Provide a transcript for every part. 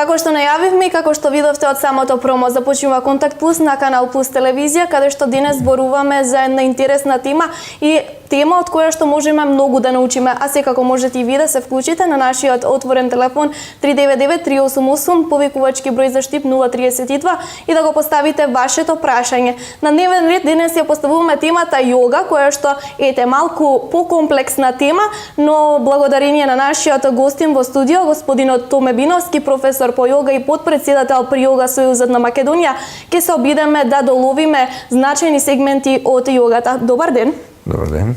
Како што најавивме и како што видовте од самото промо, започнува Контакт Плюс на Канал Плюс телевизија, каде што денес зборуваме за една интересна тема и тема од која што можеме многу да научиме, а секако можете и вие да се вклучите на нашиот отворен телефон 399-388, повикувачки број за Штип 032 и да го поставите вашето прашање. На дневен ред денес ја поставуваме темата јога, која што е малку покомплексна тема, но благодарение на нашиот гостин во студио, господинот Томе Биновски, професор по јога и подпредседател при Јога Сојузот на Македонија, ќе се обидеме да доловиме значајни сегменти од јогата. Добар ден! Добар ден!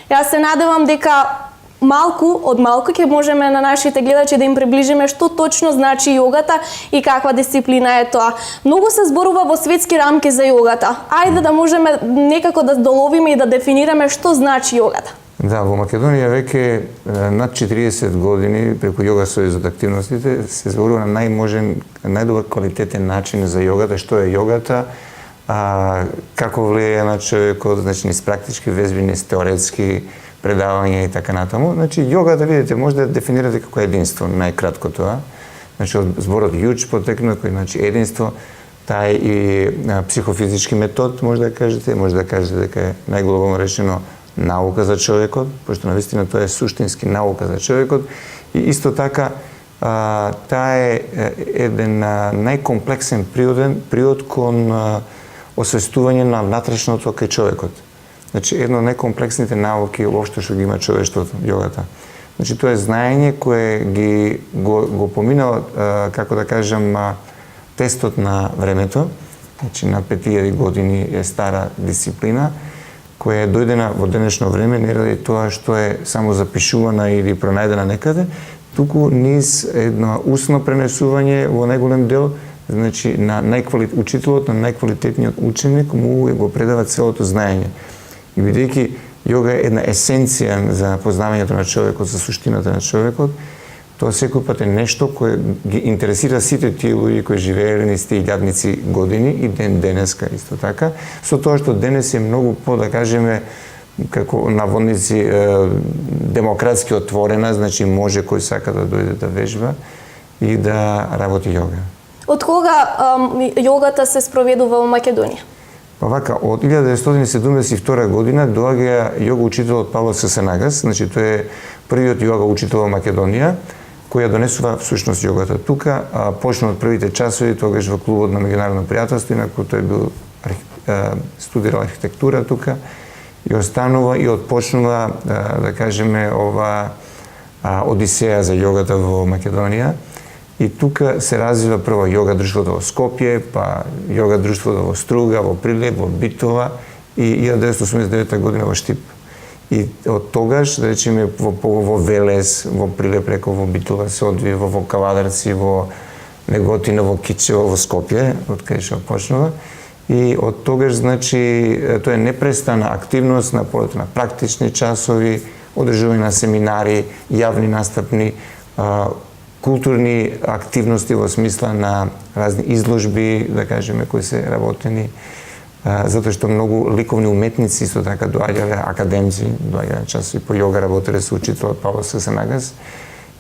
Јас се надевам дека малку ќе можеме на нашите гледачи да им приближиме што точно значи јогата и каква дисциплина е тоа. Многу се зборува во светски рамки за јогата. Ајде да можеме некако да доловиме и да дефинираме што значи јогата. Да, во Македонија веќе над 40 години преку Јога Сојузот активностите се зборува на најдобар квалитетен начин за јогата, што е јогата, како влијае на човекот, значи низ практички везби, низ теоретски предавања и така натаму. Значи јогата, видите, може да дефинирате како единство, најкратко тоа. Значи од зборот јуч потекнува, кој значи единство, таа е и психофизички метод, може да кажете дека е најглобално речено наука за човекот, пошто навистина тоа е суштински наука за човекот и исто така таа е еден најкомплексен приод кон освестување на внатрешното кај човекот. Значи едно од најкомплексните науки воопшто што ги има човештвото, јогата. Значи тоа е знаење кое го поминало, како да кажам, тестот на времето, значи на 5000 години е стара дисциплина, која е дојдена во денешно време не ради тоа што е само запишувана или пронајдена некаде, туку низ едно устно пренесување во најголем дел, значи на учителот, на најквалитетниот ученик му го предава целото знаење. И бидејќи јога е една есенција за познавањето на човекот, за суштината на човекот, тоа секој пат е нешто кое ги интересира сите тие луѓе кои живееле низ тие илјадници години и денеска исто така, со тоа што денес е многу да кажеме, како наводници демократски отворена, значи може кој сака да дојде да вежба и да работи јога. Од кога јогата се спроведува во Македонија? Па вака, од 1972 година доаѓа јога учителот Павло Сасанагас, значи тој е првиот јога учител во Македонија, која донесува всушност јогата тука, почна од првите часови тогаш во клубот на меѓународно пријателство, инаку тој бил студирал архитектура тука и останува и отпочнува да кажеме ова одисеја за јогата во Македонија. И тука се развива прво јога друштвото во Скопје, па јога друштвото во Струга, во Прилеп, во Битола и 1989 година во Штип. И од тогаш, да речеме, во Велес, во Прилеп, во Битола се одвива, во Кавадарци, во Неготино, во Кичево, во Скопје, од кај што почнува. И од тогаш, значи, тоа е непрестана активност на полето на практични часови, одржување на семинари, јавни настапни, културни активности во смисла на разни изложби, да кажеме, кои се работени, затоа што многу ликовни уметници исто така доаѓале, академци, доаѓале часови по јога, работеле со учителот Павло Сасанагас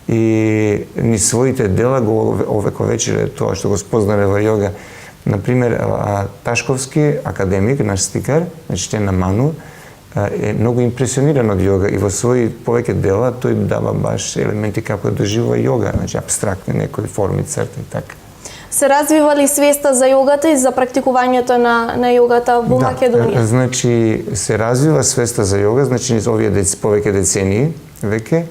и ни своите дела го овековечиле тоа што го спознале во јога. Например, Ташковски, академик, наш стикар, значи на Ману, е многу импресиониран од јога и во своји повеќе дела тој дава баш елементи како доживува јога, значи апстрактни некои форми, црта и така. Се развива ли свеста за јогата и за практикувањето на јогата во Македонија? Да, значи се развива свеста за јога, значи низ овие повеќе децении веќе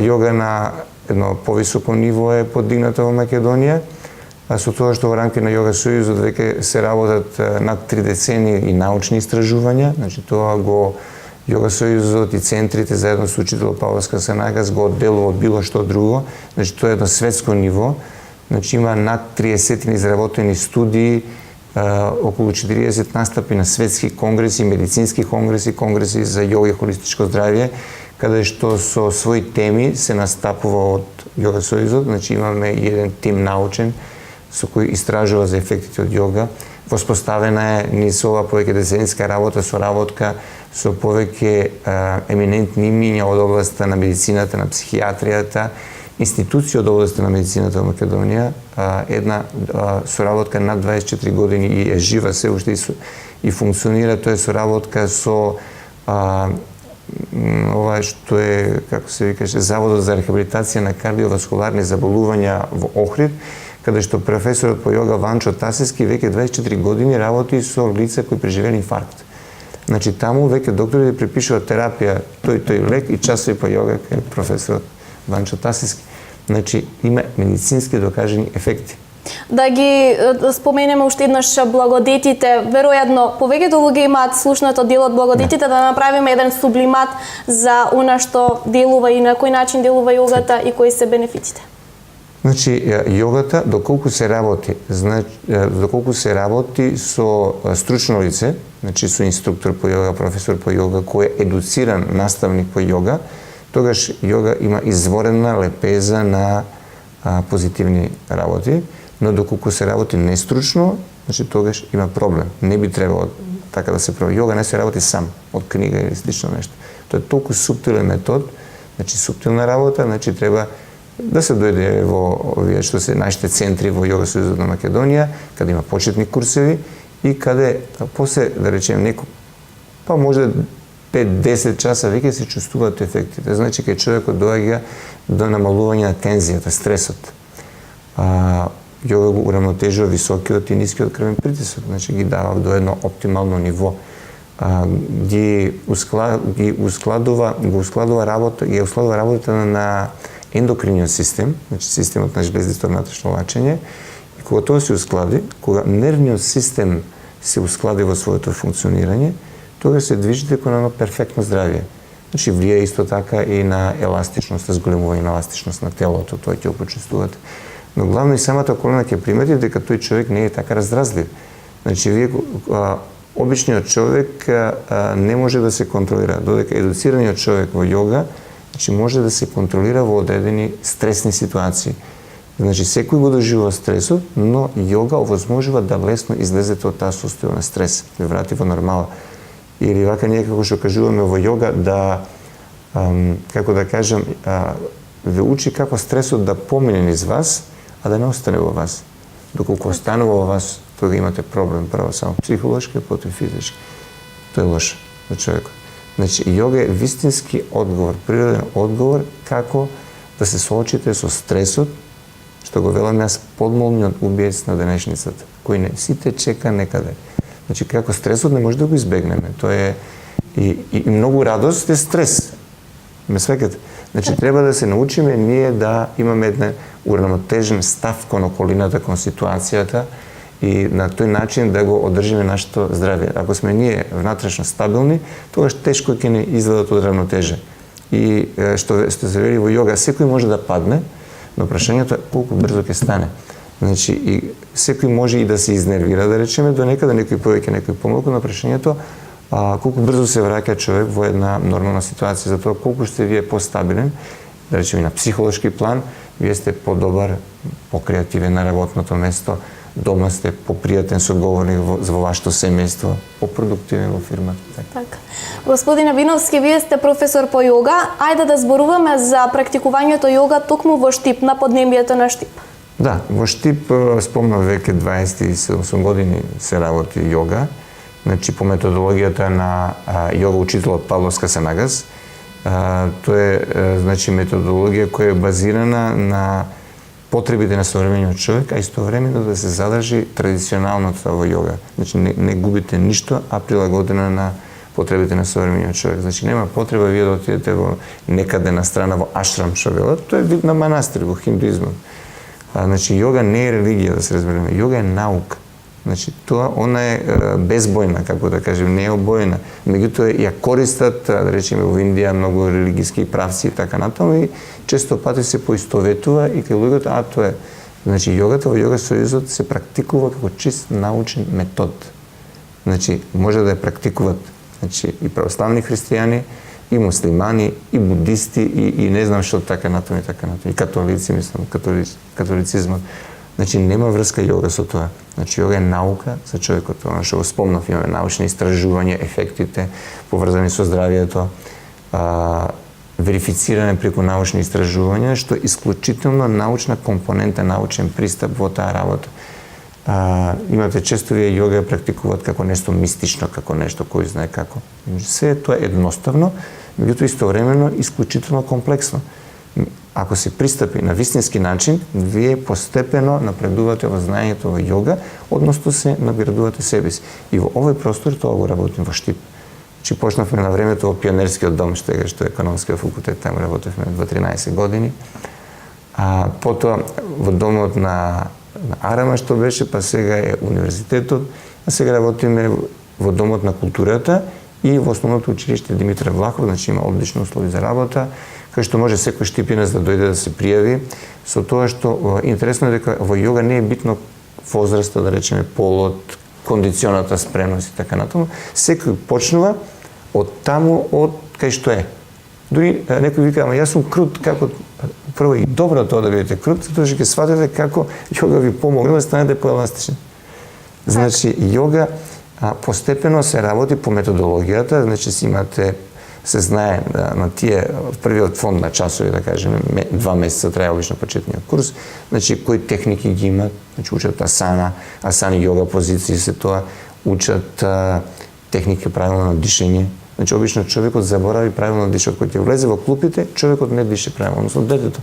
јога на едно повисоко ниво е подигната во Македонија. Со тоа што во рамки на Јога Сојузот веќе се работат над 3 децении и научни истражувања, значи тоа го Јога Сојузот и центрите заедно со учител Павло Сасанагас го одделува од било што друго, значи тоа е едно светско ниво, значи има над 30 изработени студии, околу 40 настапи на светски конгреси, медицински конгреси за јога и холистичко здравје, каде што со своји теми се настапува од Јога Сојузот, значи имаме еден тим научен со кој истражува за ефектите од јога. Воспоставена е низ ова повеќе деценска работа, соработка со повеќе еминентни имиња од областта на медицината, на психијатријата институција од областта на медицината во Македонија, една соработка над 24 години и е жива се уште и функционира. Тоа е соработка со ова што е, како се викаше, Заводот за рехабилитација на кардиоваскуларни заболувања во Охрид, каде што професорот по јога Ванчо Тасиски веќе 24 години работи со лица кои преживели инфаркт. Значи таму веќе докторите препишуваат терапија, тој лек и часови по јога кај професорот Ванчо Тасиски. Значи има медицински докажани ефекти. Да ги споменеме уште еднаш благодетите. Веројатно, повеќето луѓе имаат слушнато дел од благодетите, да направиме еден сублимат за она што делува и на кој начин делува јогата и кои се бенефитите. Значи, јогата, доколку се работи со стручно лице, значи со инструктор по јога, професор по јога, кој е едуциран наставник по јога, тогаш јога има изворена лепеза на позитивни работи, но доколку се работи нестручно, значи тогаш има проблем. Не би требало така да се прави. Јога не се работи сам, од книга или слично нешто. Тоа е толку суптилен метод, значи суптилна работа, значи треба да се дојде во овие што се нашите центри во Јога Сојузот на Македонија, каде има почетни курсеви и каде после, да речем, па може 5-10 часа веќе се чувствуваат ефектите. Значи, кај човекот доаѓа до намалување на тензијата, стресот. Јога го урамнотежува високиот и нискиот крвен притисок, значи ги дава до едно оптимално ниво. Ги ускладува работата на ендокриниот систем, значи системот на жлездите натрешно лачење, и кога тоа се усклади, кога нервниот систем се усклади во своето функционирање, тога се движите кон едно перфектно здравје. Значи влијае исто така и на еластичност, зголемување на еластичност на телото, тоа ќе го почувствувате. Но главно и самата околина ќе примети дека тој човек не е така раздразлив. Значи вие обичниот човек не може да се контролира, додека едуцираниот човек во јога, значи може да се контролира во одредени стресни ситуации. Значи секој го доживува стресот, но јога овозможува да лесно излезете од таа состојба на стрес, да врати во нормала. Или вака ние како што кажуваме во јога да како да кажам ве учи како стресот да помине низ вас, а да не остане во вас. Доколку останува во вас, тога имате проблем прво само психолошки, потоа физички. Тоа е лошо за човекот. Значи, јога е вистински одговор, природен одговор како да се соочите со стресот, што го велам јас, подмолниот убиец на денешницата, кој не сите чека некаде. Значи, како стресот не може да го избегнеме. Тоа е и многу радост е стрес. Ме свекате? Значи, треба да се научиме ние да имаме еден уравнотежен став кон околината, кон ситуацијата и на тој начин да го одржиме нашето здравје. Ако сме ние внатрешно стабилни, тогаш тешко ќе не излезат од равнотежа. И што се вели во јога, секој може да падне, но прашањето е колку брзо ќе стане. Значи, и секој може и да се изнервира, да речеме, до некаде, некој повеќе, некој помалку, на прашањето колку брзо се враќа човек во една нормална ситуација, затоа колку сте вие постабилен, да речеме на психолошки план, вие сте подобар, покреативен на работното место, дома сте попријатен соговорник во вашето семејство, попродуктивен во фирмата. Така. Господине Виновски, вие сте професор по јога. Ајде да зборуваме за практикувањето јога токму во Штип, на поднебието на Штип. Да, во Штип, спомнав веќе 28 години се работи јога. Значи, по методологијата на јога учителот Павло Скасанагас. Тоа е значи методологија која е базирана на потребите на современиот човек, а истовремено да се задржи традиционалното во јога. Значи не губите ништо, а прилагодена на потребите на современиот човек. Значи нема потреба вие да отидете во некаде на страна во ашрам, што велат, тоа е вид на манастир во хиндуизмот. Значи јога не е религија, да се разбереме, јога е наука. Значи тоа она е безбојна, како да кажем, не е обојна. Меѓутоа ја користат, да речеме, во Индија многу религиски правци и така натаму и често пати се поистоветува и кај луѓето, тоа е. Значи јогата во Јога Сојузот се практикува како чист научен метод. Значи може да ја практикуваат, значи и православни христијани, и муслимани, и будисти, и не знам што така натаму и така натаму. И католици, мислам, католицизмот. Значи нема врска јога со тоа. Значи јога е наука за човекот. Она што го спомнав, имаме научни истражувања, ефектите поврзани со здравјето. верифициране преку научни истражувања, што е исклучително научна компонента, научен пристап во таа работа. Имате често вие јога практикуваат како нешто мистично, како нешто кој знае како. Се тоа е едноставно, меѓутоа истовремено исклучително комплексно. Ако се пристапи на вистински начин, вие постепено напредувате во знаењето во јога, односно се наградувате себе си. И во овој простор тоа го работим во Штип. Значи почнавме на времето во пионерскиот дом, што е економскиот факултет, таму работевме во 13 години. Потоа во домот на Арама што беше, па сега е универзитетот, а сега работиме во домот на културата и во основното училиште Димитар Влахов, значи има одлични услови за работа, кај што може секој штипинец да дојде да се пријави, со тоа што интересно е дека во јога не е битно возраста, да речеме полот, кондиционата спремност и така натаму. Секој почнува од таму, од кај што е. Дури некој вика, ама јас сум крут, како прво и добро тоа да бидете крут, затоа што ќе сватите како јога ви помогне да станете поеластични. Значи јога постепено се работи по методологијата, значи се знае на тие првиот фонд на часови, да кажеме, 2 месеца трае обично почетниот курс, значи кои техники ги имат, значи учат асана јога позиции, се тоа учат техники правилно на дишење. Значи обично човекот заборави правилно да диша, кој ќе влезе во клупите, човекот не дише правилно, односно детето.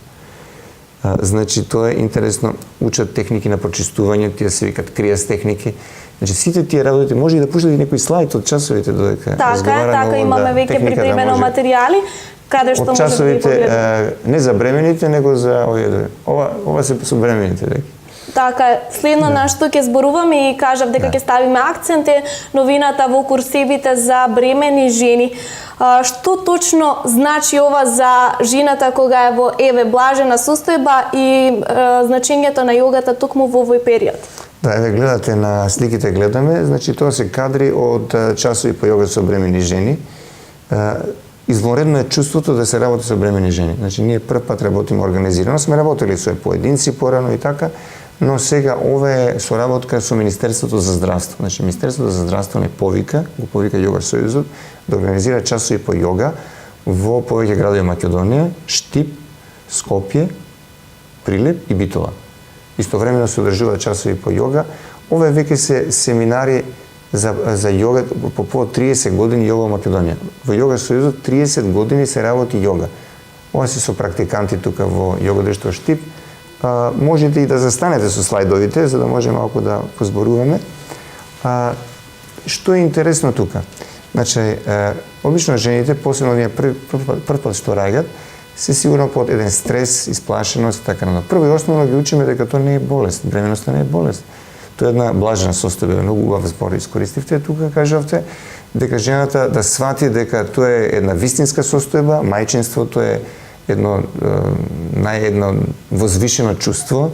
Значи тоа е интересно, учат техники на почистување, тие се викат кријас техники. Значи сите тие работи може и да пуштате некој слайд од часовите додека разговараме. Така, имаме веќе припремено материјали каде што од часовите не за бремените, него за овие. Ова се со бремените дека. Така, следно на што ќе зборуваме и кажав дека ќе ставиме акцент е новината во курсивите за бремени жени. Што точно значи ова за жената кога е во блажена состојба и значењето на јогата токму во овој период? Да, еве гледате на сликите, гледаме, значи тоа се кадри од часови по јога со бремени жени. Извонредно е чувството да се работи со бремени жени. Значи ние прв пат работиме организирано, сме работели со поединци порано и така, но сега ова е соработка со Министерството за здравство. Значи Министерството за здравство го повика Јога Сојузот да организира часови по јога во повеќе градови Македонија, Штип, Скопје, Прилеп и Битола. Истовремено се одржуваат часови по јога. Ова веќе се семинари за јога по повод 30 години јога во Македонија. Во Јога Сојузот 30 години се работи јога. Ова се со практиканти тука во Јога друштво Штип. Можете и да застанете со слайдовите, за да може малку да позборуваме. Што е интересно тука? Значи, обично жените, посебно оние прв пат што раѓаат, се сигурно под еден стрес, исплашеност и така натаму. Прво и основно ги учиме дека тоа не е болест, бременоста не е болест. Тоа е една блажена состојба, многу убав збор искористивте тука, кажавте, дека жената да свати дека тоа е една вистинска состојба, мајчинството е едно возвишено чувство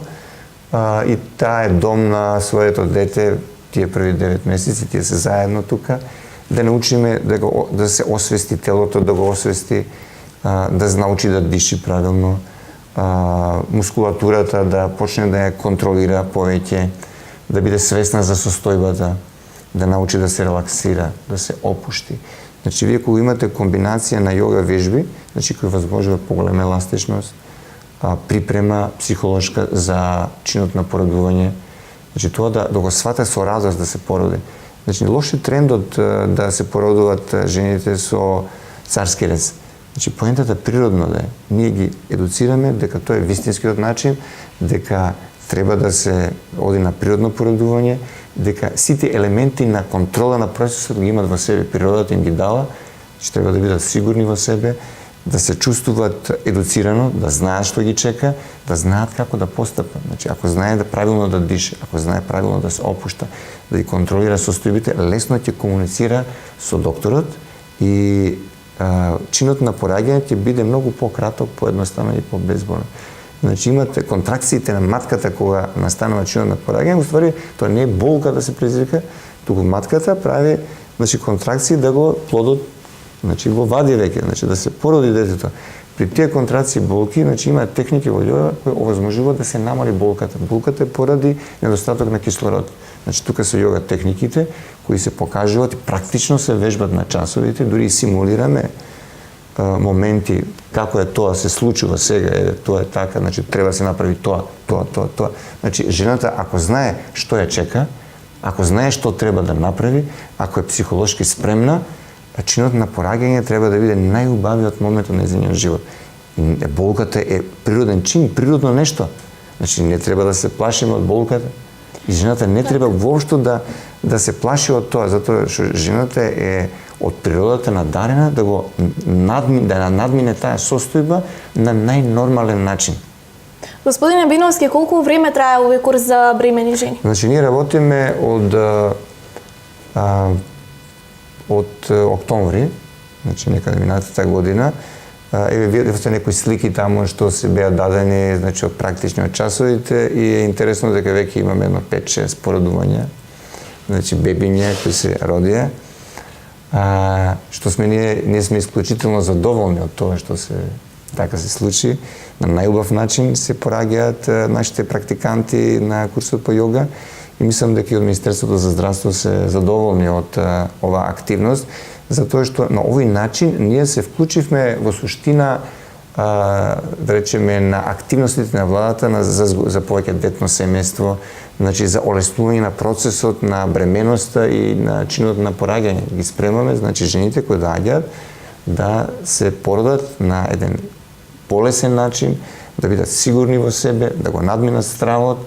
и таа е дом на своето дете тие први 9 месеци, тие се заедно тука, да научиме да се освести телото, да го освести, да научи да диши правилно, мускулатурата да почне да ја контролира повеќе, да биде свесна за состојбата, да научи да се релаксира, да се опушти. Значи, вие кога имате комбинација на јога вежби, значи кој возможува поголема еластичност, припрема психолошка за чинот на породување, значи тоа да го свата со радост да се породи. Значи, лош е трендот да се породуваат жените со царски рез. Значи, поентата природно да е. Ние ги едуцираме дека тоа е вистинскиот начин, дека треба да се оди на природно породување, дека сите елементи на контрола на процесот ги имат во себе, природата им ги дала, че треба да бидат сигурни во себе, да се чувствуваат едуцирано, да знаат што ги чека, да знаат како да постапат. Значи, ако знае да правилно да дише, ако знае правилно да се опушта, да ги контролира состојбите, лесно ќе комуницира со докторот и чинот на пораѓање ќе биде многу пократок, поедноставен и побезболен. Значи имате контракциите на матката кога настанува чинот на пораѓање, уствари тоа не е болка да се предизвика, туку матката прави контракции да го плодот го вади веќе, да се породи детето. При тие контракции болки, има техники во јога кои овозможуваат да се намали болката. Болката е поради недостаток на кислород. Тука се јога техниките кои се покажуваат и практично се вежбат на часовите, дури и симулираме моменти како е тоа се случува сега, тоа е така, значи треба да се направи тоа. Значи жената ако знае што ја чека, ако знае што треба да направи, ако е психолошки спремна, чинот на пораѓање треба да биде најубавиот момент од нејзиниот живот. Болката е природен чин, природно нешто. Значи не треба да се плашиме од болката. И жената не треба воопшто да се плаши од тоа, затоа што жената е од природата надарена да надмине таа состојба на најнормален начин. Господине Биновски, колку време трае овој курс за бремени жени? Значи ние работиме од октомври, значи некаде минатата година. Еве видовте некои слики таму што се беа дадени, значи од практични од часовите и е интересно дека веќе имаме едно 5-6 породувања, значи бебиња кои се родија. Што сме ние сме исклучително задоволни од тоа што се така се случи. На најубав начин се пораѓаат нашите практиканти на курсот по йога и мислам дека и од Министерството за здравство се задоволни од оваа активност, затоа што на овој начин ние се вклучивме во суштина да речеме на активностите на владата за повеќе детно семејство, значи за олеснување на процесот на бременоста и на чинот на пораѓање. Ги спремаме, значи жените кои доаѓаат да се породат на еден полесен начин, да бидат сигурни во себе, да го надминат стравот,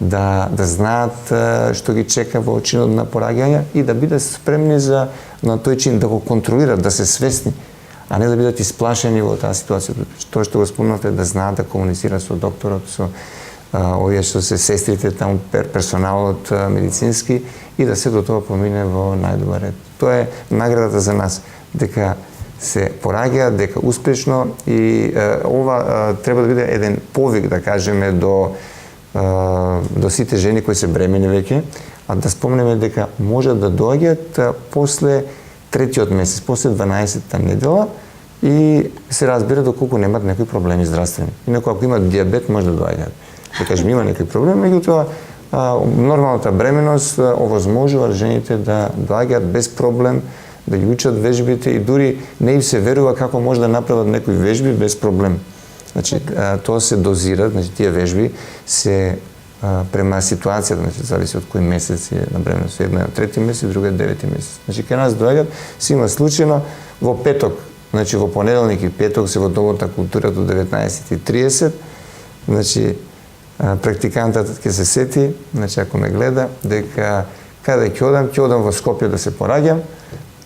да знаат што ги чека во чинот на пораѓање и да бидат спремни на тој чин да го контролират, да се свесни, а не да бидат исплашени во таа ситуација. Тоа што го спомнавте, да знаат да комуницираат со докторот, со овие што се сестрите таму, персоналот медицински и да сето тоа помине во најдобар ред. Тоа е наградата за нас, дека се пораѓа, дека успешно и ова треба да биде еден повик, да кажеме, до сите жени кои се бремени веќе, а да спомнеме дека може да доаѓаат после третиот месец, после 12-та недела и се разбира доколку немат некои проблеми здравствени. Инаку ако имат диабет може да доаѓаат. Да кажем има некои проблеми, меѓутоа нормалната бременост овозможува жените да доаѓаат без проблем, да ги учат вежбите и дури не им се верува како може да направат некои вежби без проблем. Значи, тоа се дозира, значи тие вежби се према ситуацијата, значи зависи од кој месец е на бременост. Една е од 3-ти месец, друга е 9-ти месец. Значи кај нас доаѓаат, се има случајно во петок, значи во понеделник и петок се во Домот на културата до 19:30. Значи практикантот ќе се сети, значи ако ме гледа, дека каде ќе одам во Скопје да се пораѓам.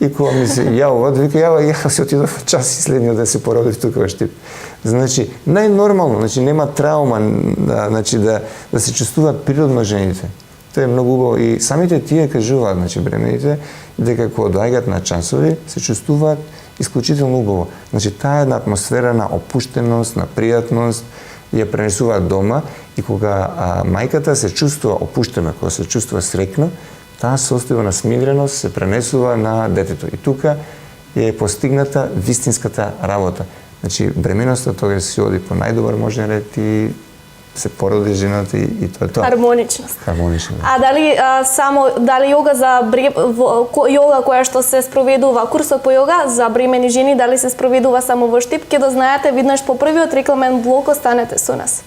И кога ми се јавува, вика ја се отидов во час и следниот да се породив тука во Штип. Значи најнормално, значи нема траума, значи да се чувствуваат природно жените. Тоа е многу убаво и самите тие кажуваат, значи бремените, дека кога доаѓаат на часови се чувствуваат исклучително убаво. Значи таа една атмосфера на опуштеност, на пријатност ја пренесуваат дома и кога мајката се чувствува опуштена, кога се чувствува среќна, таа состојба на смиреност се пренесува на детето. И тука е постигната вистинската работа. Значи, бременоста тогаш се оди по најдобар можен ред и се породи жената и тоа е тоа. Хармоничност. Хармонично. А дали јога јога која што се спроведува, курсот по јога за бремени жени, дали се спроведува само во Штип, ќе дознаете виднаш по првиот рекламен блок, останете со нас.